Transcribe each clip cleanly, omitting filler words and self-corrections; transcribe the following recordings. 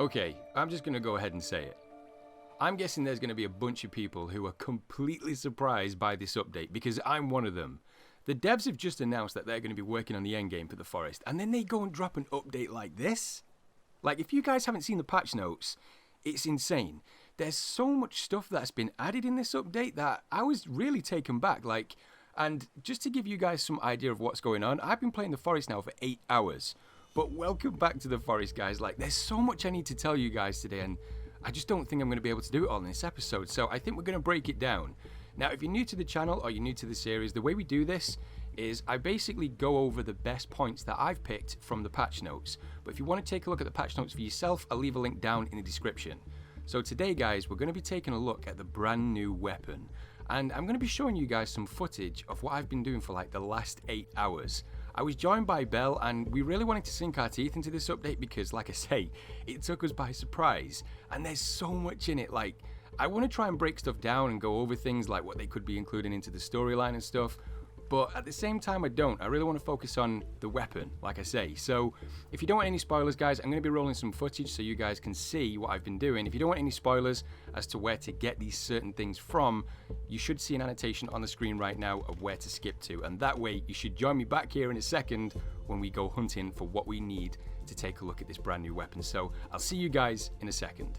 Okay, I'm just going to go ahead and say it. I'm guessing there's going to be a bunch of people who are completely surprised by this update, because I'm one of them. The devs have just announced that they're going to be working on the endgame for the forest, and then they go and drop an update like this? Like, if you guys haven't seen the patch notes, it's insane. There's so much stuff that's been added in this update that I was really taken back. And just to give you guys some idea of what's going on, I've been playing the forest now for 8 hours. But welcome back to the forest, guys. Like, there's so much I need to tell you guys today, and I just don't think I'm going to be able to do it all in this episode. So I think we're going to break it down. Now, if you're new to the channel or you're new to the series, the way we do this is I basically go over the best points that I've picked from the patch notes. But if you want to take a look at the patch notes for yourself, I'll leave a link down in the description. So today, guys, we're going to be taking a look at the brand new weapon. And I'm going to be showing you guys some footage of what I've been doing for like the last 8 hours. I was joined by Belle, and we really wanted to sink our teeth into this update because, like I say, it took us by surprise. And there's so much in it. Like, I want to try and break stuff down and go over things like what they could be including into the storyline and stuff. But at the same time, I don't. I really want to focus on the weapon, like I say. So if you don't want any spoilers, guys, I'm going to be rolling some footage so you guys can see what I've been doing. If you don't want any spoilers as to where to get these certain things from, you should see an annotation on the screen right now of where to skip to. And that way, you should join me back here in a second when we go hunting for what we need to take a look at this brand new weapon. So I'll see you guys in a second.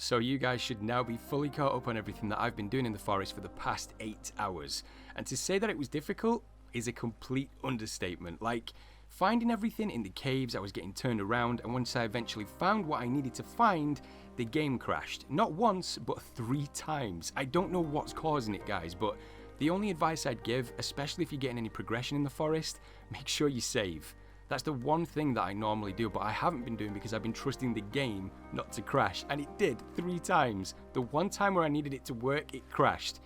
so you guys should now be fully caught up on everything that I've been doing in the forest for the past 8 hours. And to say that it was difficult is a complete understatement. Like, finding everything in the caves, I was getting turned around, and once I eventually found what I needed to find, the game crashed. Not once, but 3 times. I don't know what's causing it, guys, but the only advice I'd give, especially if you're getting any progression in the forest, make sure you save. That's the one thing that I normally do, but I haven't been doing because I've been trusting the game not to crash, and it did 3 times. The one time where I needed it to work, it crashed.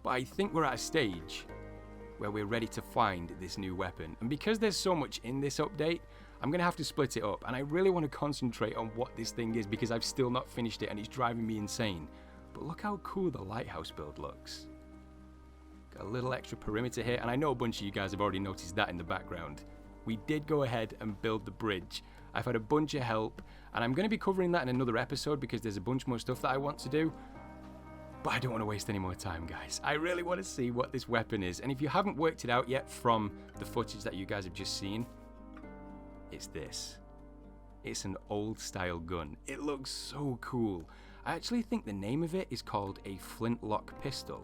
But I think we're at a stage where we're ready to find this new weapon. And because there's so much in this update, I'm going to have to split it up, and I really want to concentrate on what this thing is because I've still not finished it and it's driving me insane. But look how cool the lighthouse build looks. Got a little extra perimeter here, and I know a bunch of you guys have already noticed that in the background. We did go ahead and build the bridge. I've had a bunch of help, and I'm going to be covering that in another episode because there's a bunch more stuff that I want to do. But I don't want to waste any more time, guys. I really want to see what this weapon is. And if you haven't worked it out yet from the footage that you guys have just seen, it's this. It's an old style gun. It looks so cool. I actually think the name of it is called a flintlock pistol.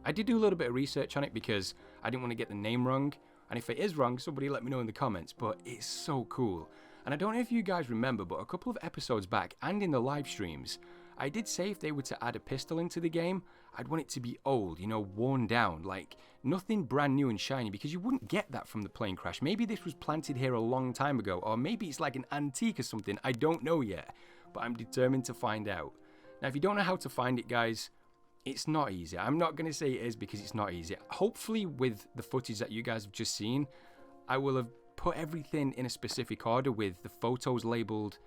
I did do a little bit of research on it because I didn't want to get the name wrong. And if it is wrong, somebody let me know in the comments. But it's so cool. And I don't know if you guys remember, but a couple of episodes back and in the live streams, I did say if they were to add a pistol into the game, I'd want it to be old, you know, worn down, like nothing brand new and shiny, because you wouldn't get that from the plane crash. Maybe this was planted here a long time ago, or maybe it's like an antique or something. I don't know yet, but I'm determined to find out. Now, if you don't know how to find it, guys, it's not easy. I'm not going to say it is because it's not easy. Hopefully, with the footage that you guys have just seen, I will have put everything in a specific order with the photos labeled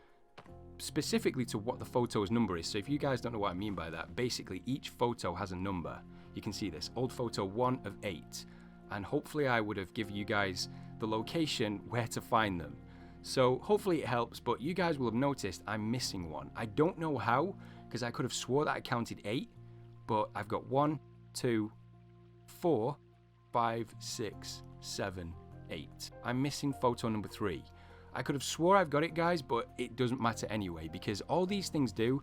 specifically to what the photo's number is. So if you guys don't know what I mean by that, basically each photo has a number. You can see this, old photo 1 of 8. And hopefully I would have given you guys the location where to find them. So hopefully it helps, but you guys will have noticed I'm missing one. I don't know how, because I could have swore that I counted 8, but I've got 1, 2, 4, 5, 6, 7, 8. I'm missing photo number 3. I could have swore I've got it, guys, but it doesn't matter anyway, because all these things do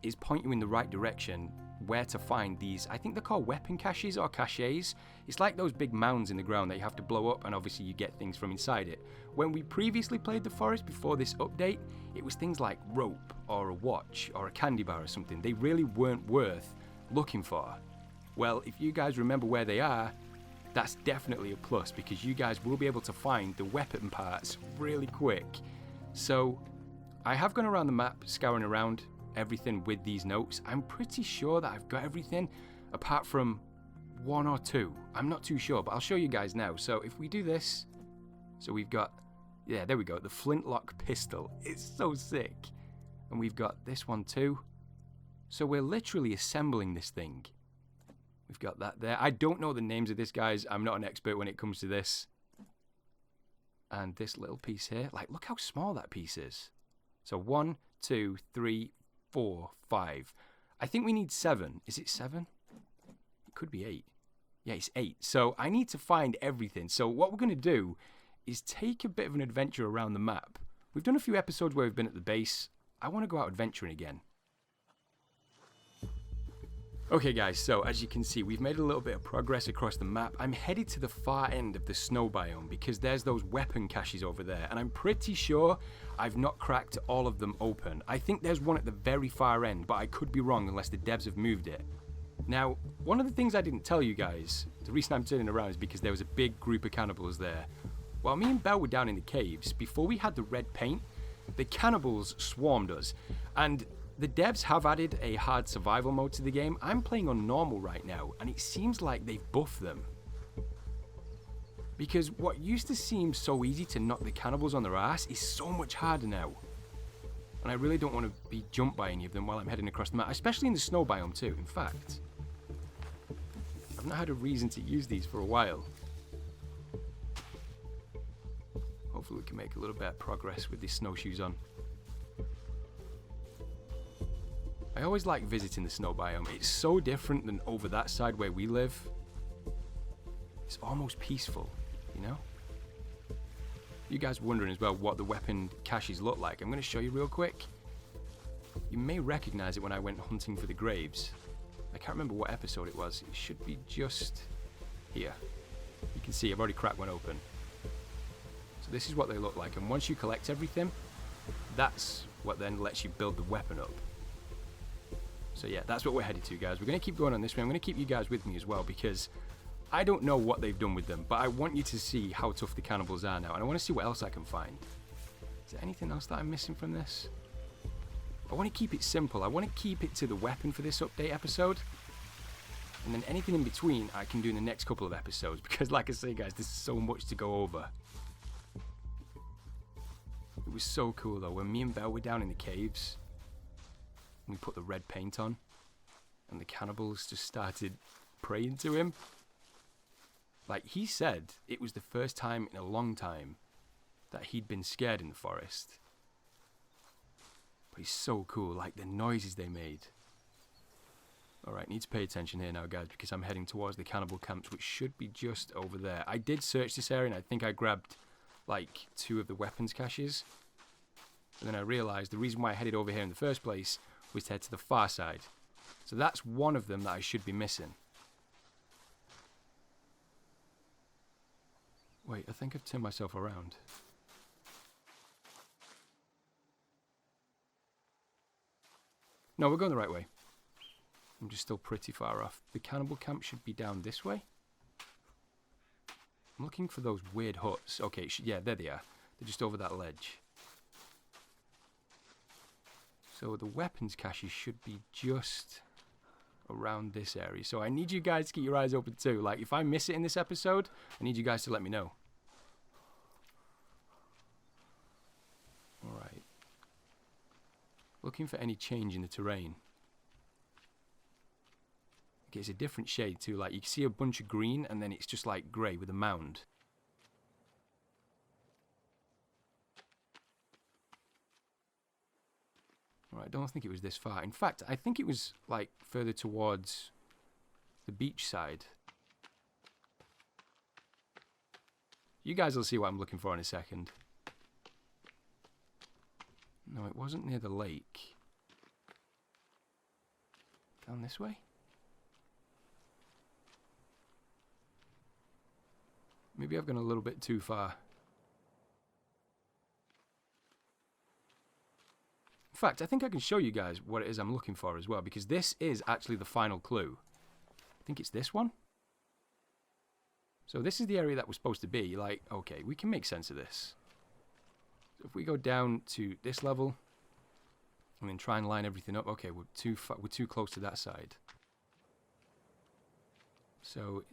is point you in the right direction where to find these. I think they're called weapon caches or caches. It's like those big mounds in the ground that you have to blow up, and obviously you get things from inside it. When we previously played the forest before this update, it was things like rope or a watch or a candy bar or something. They really weren't worth looking for. Well, if you guys remember where they are, that's definitely a plus, because you guys will be able to find the weapon parts really quick. So I have gone around the map scouring around everything with these notes. I'm pretty sure that I've got everything apart from 1 or 2. I'm not too sure, but I'll show you guys now. So if we do this, so we've got, yeah, there we go, the flintlock pistol. It's so sick. And we've got this one too. So we're literally assembling this thing. We've got that there. I don't know the names of this, guys. I'm not an expert when it comes to this. And this little piece here. Like, look how small that piece is. So 1, 2, 3, 4, 5. I think we need 7. Is it 7? It could be 8. Yeah, it's 8. So I need to find everything. So what we're going to do is take a bit of an adventure around the map. We've done a few episodes where we've been at the base. I want to go out adventuring again. Okay guys, so as you can see, we've made a little bit of progress across the map. I'm headed to the far end of the snow biome because there's those weapon caches over there, and I'm pretty sure I've not cracked all of them open. I think there's one at the very far end, but I could be wrong unless the devs have moved it. Now, one of the things I didn't tell you guys, the reason I'm turning around is because there was a big group of cannibals there. While me and Belle were down in the caves, before we had the red paint, the cannibals swarmed us, and the devs have added a hard survival mode to the game. I'm playing on normal right now, and it seems like they've buffed them. Because what used to seem so easy to knock the cannibals on their ass is so much harder now. And I really don't want to be jumped by any of them while I'm heading across the map, especially in the snow biome too. In fact, I've not had a reason to use these for a while. Hopefully we can make a little bit of progress with these snowshoes on. I always like visiting the snow biome. It's so different than over that side where we live. It's almost peaceful, you know? You guys wondering as well what the weapon caches look like. I'm going to show you real quick. You may recognize it when I went hunting for the graves. I can't remember what episode it was. It should be just here. You can see I've already cracked one open. So this is what they look like, and once you collect everything, that's what then lets you build the weapon up. So yeah, that's what we're headed to, guys. We're going to keep going on this way. I'm going to keep you guys with me as well, because I don't know what they've done with them, but I want you to see how tough the cannibals are now, and I want to see what else I can find. Is there anything else that I'm missing from this? I want to keep it simple. I want to keep it to the weapon for this update episode. And then anything in between I can do in the next couple of episodes, because like I say, guys, there's so much to go over. It was so cool though when me and Vel were down in the caves and we put the red paint on and the cannibals just started praying to him. Like, he said it was the first time in a long time that he'd been scared in the forest. But he's so cool, like the noises they made. Alright, need to pay attention here now, guys, because I'm heading towards the cannibal camps, which should be just over there. I did search this area and I think I grabbed like 2 of the weapons caches. And then I realised the reason why I headed over here in the first place was to head to the far side. So that's one of them that I should be missing. Wait, I think I've turned myself around. No, we're going the right way. I'm just still pretty far off. The cannibal camp should be down this way. I'm looking for those weird huts. Okay, yeah, there they are. They're just over that ledge. So the weapons caches should be just around this area. So I need you guys to keep your eyes open too. Like, if I miss it in this episode, I need you guys to let me know. Alright. Looking for any change in the terrain. Okay, it's a different shade too. Like, you can see a bunch of green and then it's just like grey with a mound. Alright, I don't think it was this far. In fact, I think it was like further towards the beach side. You guys will see what I'm looking for in a second. No, it wasn't near the lake. Down this way? Maybe I've gone a little bit too far. In fact, I think I can show you guys what it is I'm looking for as well, because this is actually the final clue. I think it's this one. So this is the area that we're supposed to be. Like, okay, we can make sense of this. So if we go down to this level and then try and line everything up. Okay, we're too close to that side. So,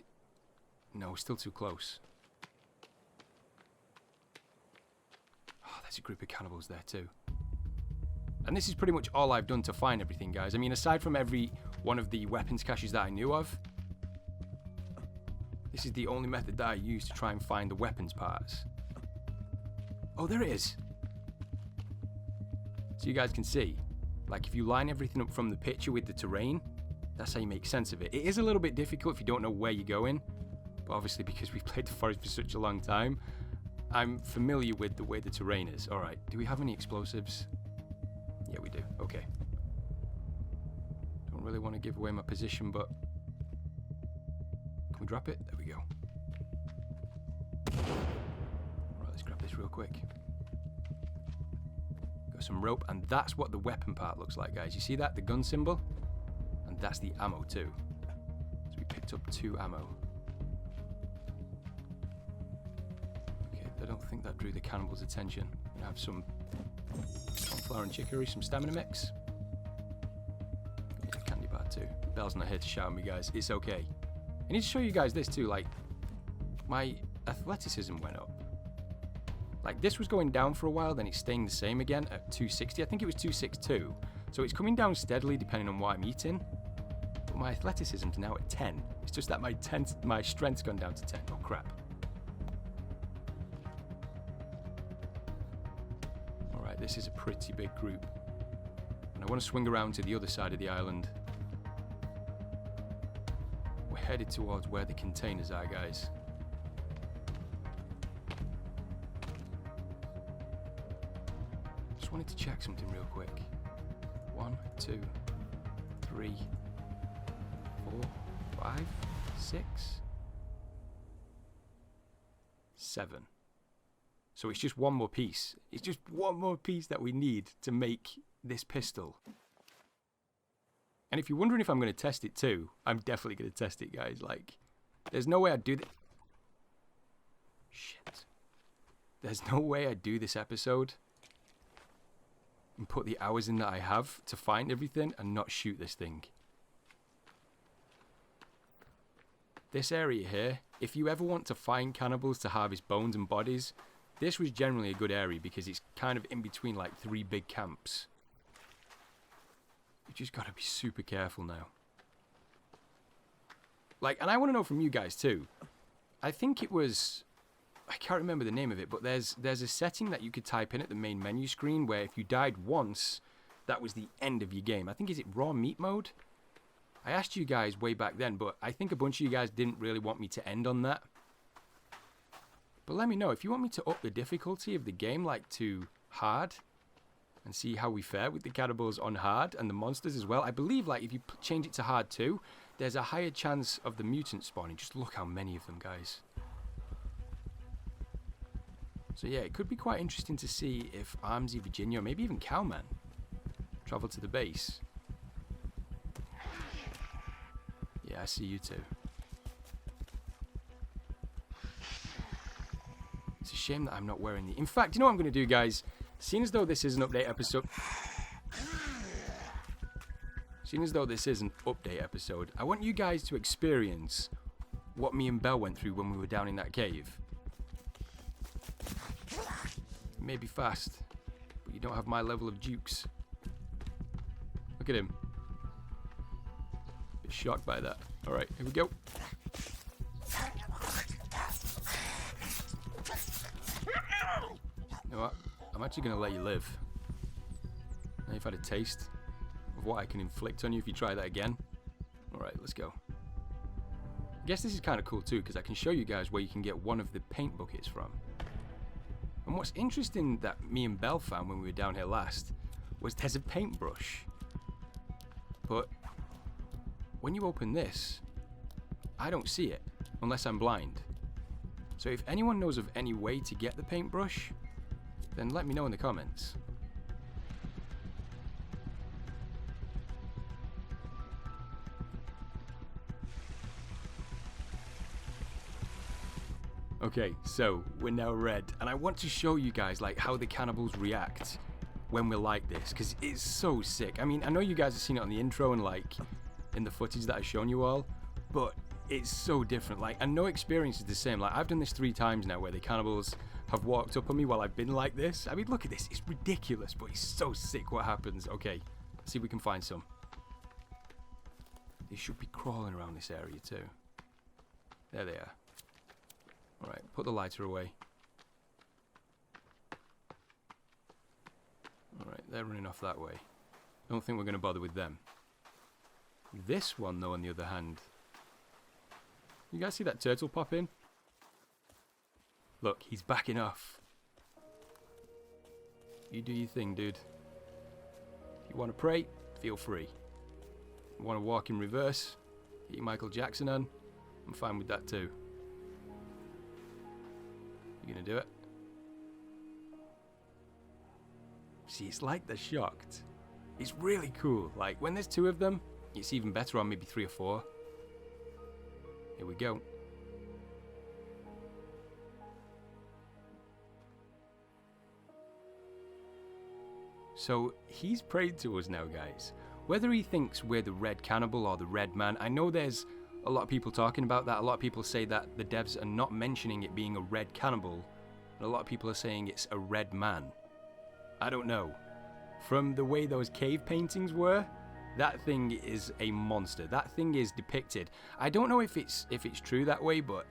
no, we're still too close. Oh, there's a group of cannibals there too. And this is pretty much all I've done to find everything, guys. I mean, aside from every one of the weapons caches that I knew of, this is the only method that I used to try and find the weapons parts. Oh, there it is. So you guys can see, like, if you line everything up from the picture with the terrain, that's how you make sense of it. It is a little bit difficult if you don't know where you're going, but obviously because we've played the forest for such a long time, I'm familiar with the way the terrain is. Alright, do we have any explosives? Yeah, we do. Okay. Don't really want to give away my position, but can we drop it? There we go. Right, let's grab this real quick. Got some rope, and that's what the weapon part looks like, guys. You see that? The gun symbol? And that's the ammo too. So we picked up 2 ammo. Okay, I don't think that drew the cannibals' attention. We have some flour and chicory, some stamina mix. Yeah, candy bar too. Belle's not here to shout at me, guys. It's okay. I need to show you guys this too. Like, my athleticism went up. Like, this was going down for a while, then it's staying the same again at 260. I think it was 262. So it's coming down steadily depending on what I'm eating. But my athleticism's now at 10. It's just that my strength's gone down to 10. Oh crap. Alright, this is a pretty big group. And I want to swing around to the other side of the island. We're headed towards where the containers are, guys. Just wanted to check something real quick. 1, 2, 3, 4, 5, 6, 7. So it's just one more piece. It's just one more piece that we need to make this pistol. And if you're wondering if I'm going to test it too, I'm definitely going to test it, guys. Like, there's no way I'd do that. Shit. There's no way I'd do this episode and put the hours in that I have to find everything and not shoot this thing. This area here, if you ever want to find cannibals to harvest bones and bodies, this was generally a good area because it's kind of in between like 3 big camps. You just gotta be super careful now. Like, and I want to know from you guys too. I think it was, I can't remember the name of it, but there's a setting that you could type in at the main menu screen where if you died once, that was the end of your game. I think, is it raw meat mode? I asked you guys way back then, but I think a bunch of you guys didn't really want me to end on that. But let me know if you want me to up the difficulty of the game, like to hard, and see how we fare with the cannibals on hard and the monsters as well. I believe like if you change it to hard too, there's a higher chance of the mutant spawning. Just look how many of them, guys. So yeah, it could be quite interesting to see if Armsy, Virginia, or maybe even Cowman travel to the base. Yeah, I see you too. It's a shame that I'm not wearing the... In fact, you know what I'm going to do, guys? Seeing as though this is an update episode... I want you guys to experience what me and Belle went through when we were down in that cave. It may be fast, but you don't have my level of jukes. Look at him. Bit shocked by that. Alright, here we go. You know what? I'm actually going to let you live. Now you've had a taste of what I can inflict on you if you try that again. Alright, let's go. I guess this is kind of cool too, because I can show you guys where you can get one of the paint buckets from. And what's interesting that me and Belle found when we were down here last was there's a paintbrush. But when you open this, I don't see it unless I'm blind. So if anyone knows of any way to get the paintbrush, then let me know in the comments. Okay, so we're now red, and I want to show you guys like how the cannibals react when we're like this, because it's so sick. I mean, I know you guys have seen it on the intro and like in the footage that I've shown you all, but it's so different. Like, and no experience is the same. Like, I've done this 3 times now where the cannibals have walked up on me while I've been like this. I mean, look at this. It's ridiculous, but it's so sick what happens. Okay, let's see if we can find some. They should be crawling around this area too. There they are. Alright, put the lighter away. Alright, they're running off that way. Don't think we're going to bother with them. This one, though, on the other hand. You guys see that turtle pop in? Look, he's backing off. You do your thing, dude. If you want to pray, feel free. You want to walk in reverse, get your Michael Jackson on, I'm fine with that too. You gonna do it? See, it's like they're shocked. It's really cool. Like, when there's 2 of them, it's even better on maybe 3 or 4. Here we go. So, he's prayed to us now, guys. Whether he thinks we're the red cannibal or the red man, I know there's a lot of people talking about that. A lot of people say that the devs are not mentioning it being a red cannibal, and a lot of people are saying it's a red man. I don't know. From the way those cave paintings were, that thing is a monster. That thing is depicted. I don't know if it's true that way, but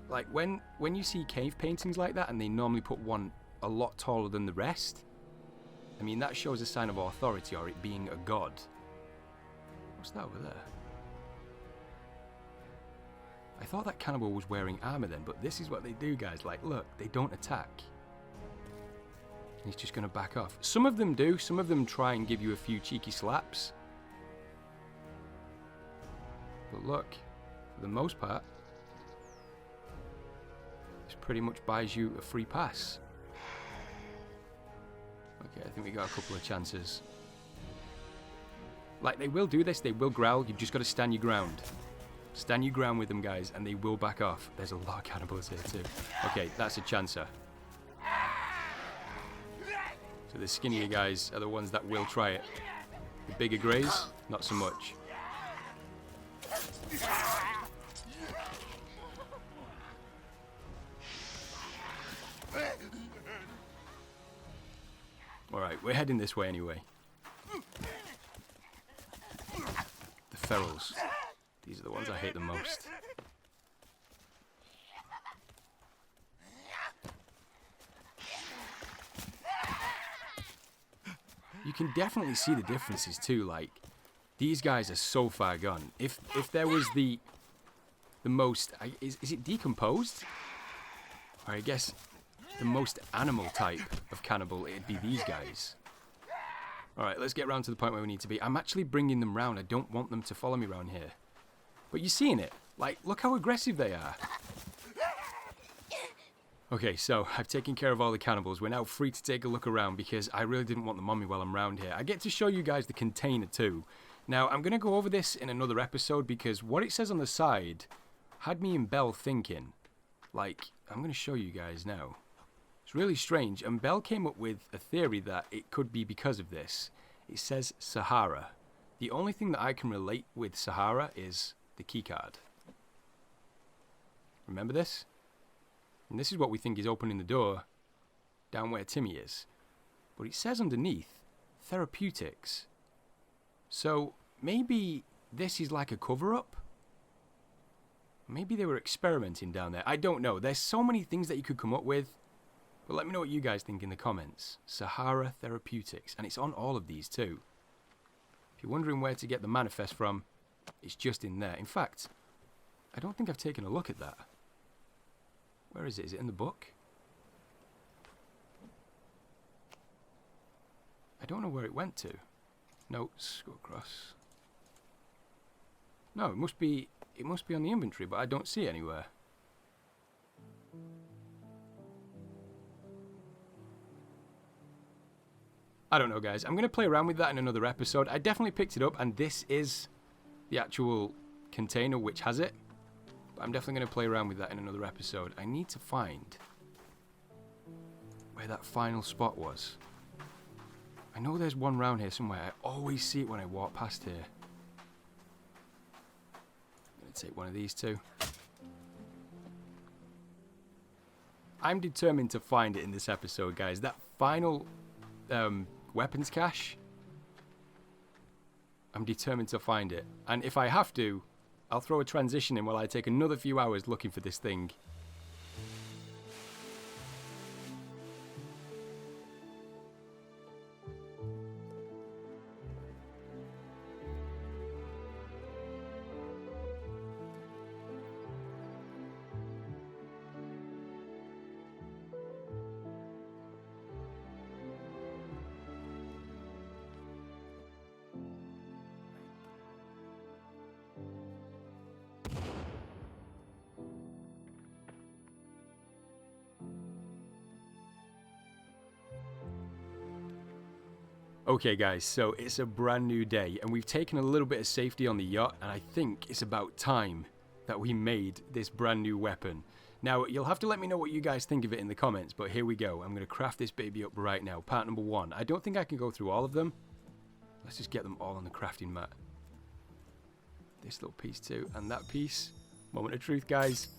like when you see cave paintings like that and they normally put one a lot taller than the rest, I mean, that shows a sign of authority or it being a god. What's that over there? I thought that cannibal was wearing armor then, but this is what they do, guys. Like, look, they don't attack. He's just going to back off. Some of them do. Some of them try and give you a few cheeky slaps. But look, for the most part, this pretty much buys you a free pass. Okay, I think we got a couple of chances. Like, they will do this. They will growl. You've just got to stand your ground. Stand your ground with them, guys, and they will back off. There's a lot of cannibals here, too. Okay, that's a chancer. So the skinnier guys are the ones that will try it. The bigger greys, not so much. Alright, we're heading this way anyway. The ferals. These are the ones I hate the most. You can definitely see the differences too, like, these guys are so far gone. If there was the most, is it decomposed? Or I guess the most animal type of cannibal, it'd be these guys. Alright, let's get round to the point where we need to be. I'm actually bringing them round. I don't want them to follow me around here. But you're seeing it. Like, look how aggressive they are. Okay, so I've taken care of all the cannibals. We're now free to take a look around because I really didn't want them on me while I'm around here. I get to show you guys the container too. Now, I'm going to go over this in another episode because what it says on the side had me and Belle thinking. Like, I'm going to show you guys now. It's really strange, and Belle came up with a theory that it could be because of this. It says Sahara. The only thing that I can relate with Sahara is the keycard. Remember this? And this is what we think is opening the door down where Timmy is. But it says underneath, therapeutics. So maybe this is like a cover-up? Maybe they were experimenting down there. I don't know. There's so many things that you could come up with. But let me know what you guys think in the comments. Sahara Therapeutics. And it's on all of these too. If you're wondering where to get the manifest from, it's just in there. In fact, I don't think I've taken a look at that. Where is it? Is it in the book? I don't know where it went to. Notes, go across. No, it must be on the inventory, but I don't see it anywhere. I don't know, guys. I'm going to play around with that in another episode. I definitely picked it up, and this is the actual container which has it. But I'm definitely going to play around with that in another episode. I need to find where that final spot was. I know there's one round here somewhere. I always see it when I walk past here. I'm going to take one of these two. I'm determined to find it in this episode, guys. That final weapons cache. I'm determined to find it. And if I have to, I'll throw a transition in while I take another few hours looking for this thing. Okay guys, so it's a brand new day and we've taken a little bit of safety on the yacht, and I think it's about time that we made this brand new weapon. Now, you'll have to let me know what you guys think of it in the comments, but here we go. I'm going to craft this baby up right now. Part number 1. I don't think I can go through all of them. Let's just get them all on the crafting mat. This little piece too, and that piece. Moment of truth, guys.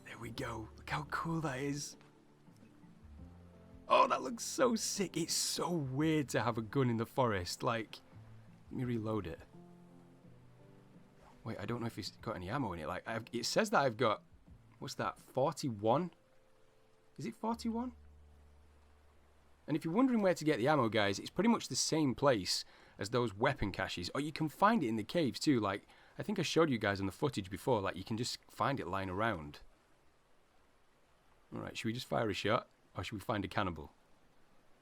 There we go. Look how cool that is. Oh, that looks so sick. It's so weird to have a gun in the forest. Like, let me reload it. Wait, I don't know if it's got any ammo in it. Like, it says that I've got, what's that, 41? Is it 41? And if you're wondering where to get the ammo, guys, it's pretty much the same place as those weapon caches. Or you can find it in the caves too. Like, I think I showed you guys on the footage before. Like, you can just find it lying around. Alright, should we just fire a shot? Or should we find a cannibal?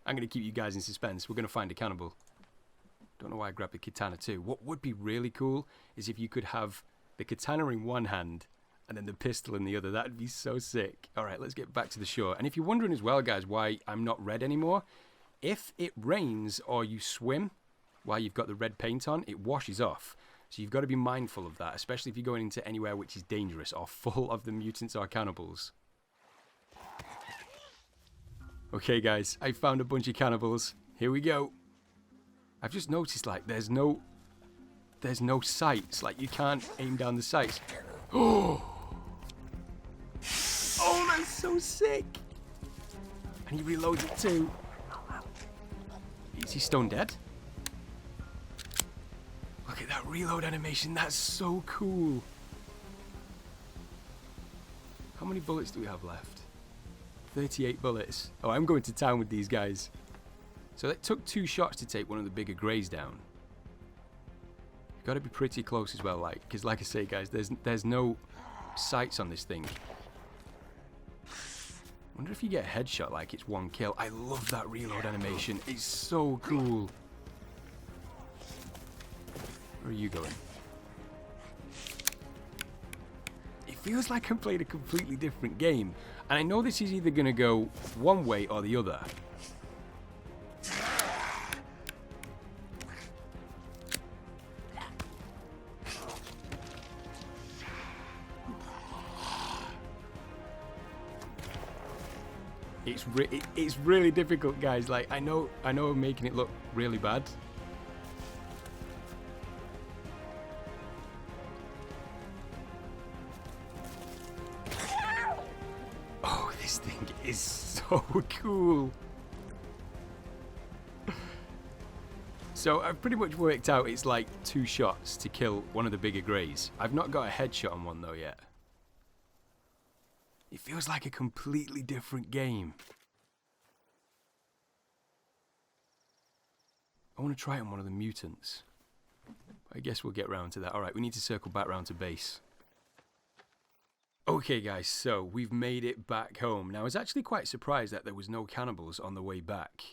I'm going to keep you guys in suspense. We're going to find a cannibal. Don't know why I grabbed the katana too. What would be really cool is if you could have the katana in one hand and then the pistol in the other. That'd be so sick. All right, let's get back to the shore. And if you're wondering as well, guys, why I'm not red anymore, if it rains or you swim while you've got the red paint on, it washes off. So you've got to be mindful of that, especially if you're going into anywhere which is dangerous or full of the mutants or cannibals. Okay, guys, I found a bunch of cannibals. Here we go. I've just noticed, like, there's no sights. Like, you can't aim down the sights. Oh, that's so sick. And he reloads it too. Is he stone dead? Look at that reload animation. That's so cool. How many bullets do we have left? 38 bullets. Oh, I'm going to town with these guys. So it took 2 shots to take one of the bigger greys down. You've got to be pretty close as well, like, because like I say, guys, there's no sights on this thing. Wonder if you get a headshot like it's 1 kill. I love that reload animation. It's so cool. Where are you going? It feels like I'm playing a completely different game. And I know this is either going to go one way or the other. It's really difficult, guys. Like, I know I'm making it look really bad. Oh, this thing is so cool. So I've pretty much worked out it's like 2 shots to kill one of the bigger greys. I've not got a headshot on one though yet. It feels like a completely different game. I want to try it on one of the mutants. I guess we'll get round to that. Alright, we need to circle back round to base. Okay guys, so we've made it back home. Now I was actually quite surprised that there was no cannibals on the way back.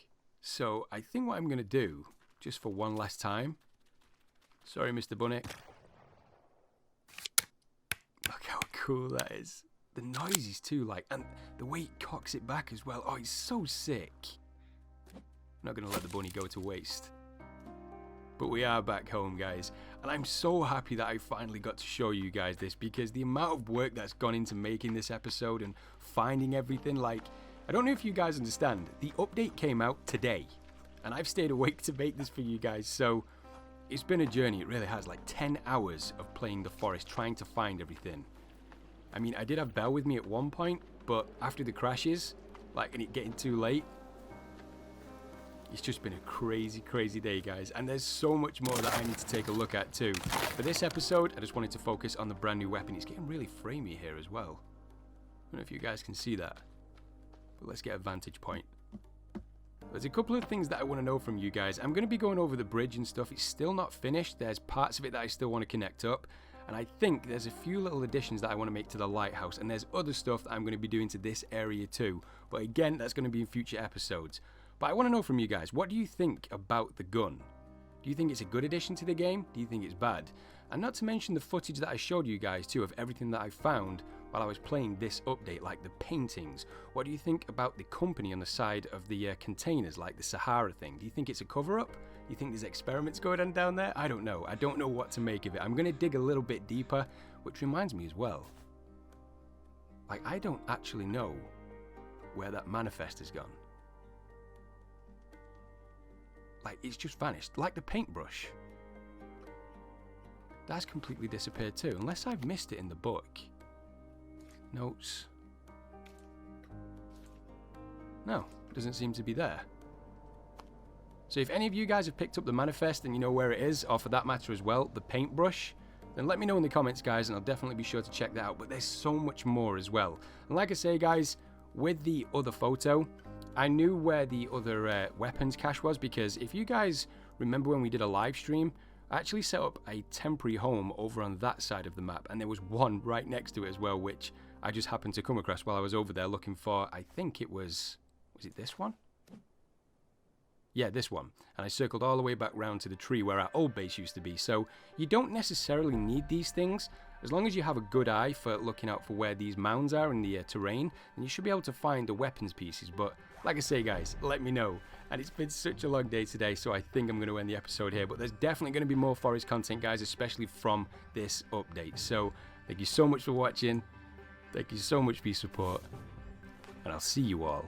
So I think what I'm going to do, just for one last time. Sorry, Mr. Bunny. Look how cool that is. The noises too, like, and the way he cocks it back as well. Oh, he's so sick. I'm not going to let the bunny go to waste. But we are back home, guys. And I'm so happy that I finally got to show you guys this, because the amount of work that's gone into making this episode and finding everything, like, I don't know if you guys understand. The update came out today. And I've stayed awake to make this for you guys. So it's been a journey. It really has. Like 10 hours of playing the forest, trying to find everything. I mean, I did have Belle with me at one point, but after the crashes, like, and it getting too late, it's just been a crazy, crazy day, guys. And there's so much more that I need to take a look at too. For this episode, I just wanted to focus on the brand new weapon. It's getting really framey here as well. I don't know if you guys can see that, but let's get a vantage point. There's a couple of things that I want to know from you guys. I'm going to be going over the bridge and stuff. It's still not finished. There's parts of it that I still want to connect up. And I think there's a few little additions that I want to make to the lighthouse. And there's other stuff that I'm going to be doing to this area too. But again, that's going to be in future episodes. But I want to know from you guys, what do you think about the gun? Do you think it's a good addition to the game? Do you think it's bad? And not to mention the footage that I showed you guys too of everything that I found while I was playing this update, like the paintings. What do you think about the company on the side of the containers, like the Sahara thing? Do you think it's a cover-up? Do you think there's experiments going on down there? I don't know. I don't know what to make of it. I'm going to dig a little bit deeper, which reminds me as well. Like, I don't actually know where that manifest has gone. Like, it's just vanished. Like the paintbrush. That's completely disappeared too, unless I've missed it in the book. Notes. No, it doesn't seem to be there. So if any of you guys have picked up the manifest and you know where it is, or for that matter as well, the paintbrush, then let me know in the comments, guys, and I'll definitely be sure to check that out. But there's so much more as well. And like I say, guys, with the other photo, I knew where the other weapons cache was, because if you guys remember when we did a live stream, I actually set up a temporary home over on that side of the map, and there was one right next to it as well, which I just happened to come across while I was over there looking for, I think it was it this one? Yeah, this one. And I circled all the way back round to the tree where our old base used to be. So you don't necessarily need these things. As long as you have a good eye for looking out for where these mounds are in the terrain, then you should be able to find the weapons pieces. But like I say, guys, let me know. And it's been such a long day today, so I think I'm going to end the episode here. But there's definitely going to be more forest content, guys, especially from this update. So thank you so much for watching. Thank you so much for your support. And I'll see you all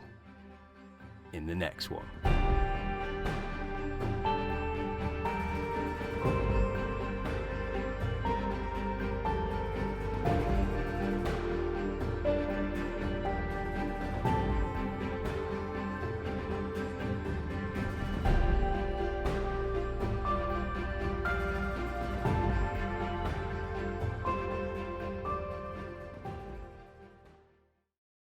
in the next one.